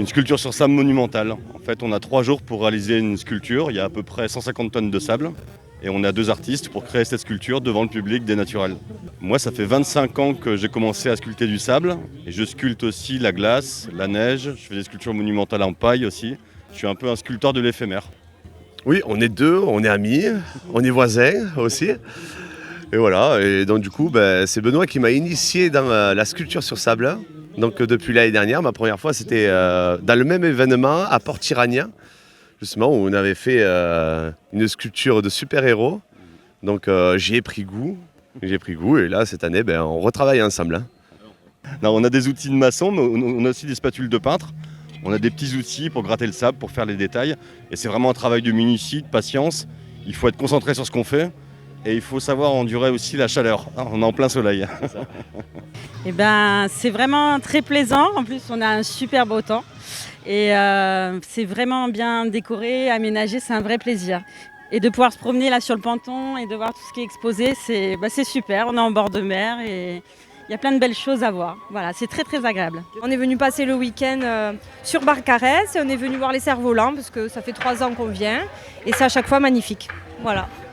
Une sculpture sur sable monumentale. En fait, on a 3 jours pour réaliser une sculpture. Il y a à peu près 150 tonnes de sable. Et on a 2 artistes pour créer cette sculpture devant le public des naturels. Moi, ça fait 25 ans que j'ai commencé à sculpter du sable. Et je sculpte aussi la glace, la neige. Je fais des sculptures monumentales en paille aussi. Je suis un peu un sculpteur de l'éphémère. Oui, on est deux, on est amis, on est voisins aussi. Et voilà, et donc du coup, c'est Benoît qui m'a initié dans la sculpture sur sable. Donc depuis l'année dernière, ma première fois, c'était dans le même événement à Port-Irania, justement, où on avait fait une sculpture de super-héros. Donc j'y ai pris goût, et là, cette année, on retravaille ensemble. Non, on a des outils de maçon, mais on a aussi des spatules de peintre. On a des petits outils pour gratter le sable, pour faire les détails. Et c'est vraiment un travail de minutie, de patience. Il faut être concentré sur ce qu'on fait. Et il faut savoir endurer aussi la chaleur. On est en plein soleil. Eh ben, c'est vraiment très plaisant. En plus, on a un super beau temps. Et c'est vraiment bien décoré, aménagé. C'est un vrai plaisir. Et de pouvoir se promener là sur le ponton et de voir tout ce qui est exposé, c'est super. On est en bord de mer et il y a plein de belles choses à voir. Voilà, c'est très très agréable. On est venu passer le week-end sur Barcarès et on est venu voir les cerfs-volants parce que ça fait 3 ans qu'on vient et c'est à chaque fois magnifique. Voilà.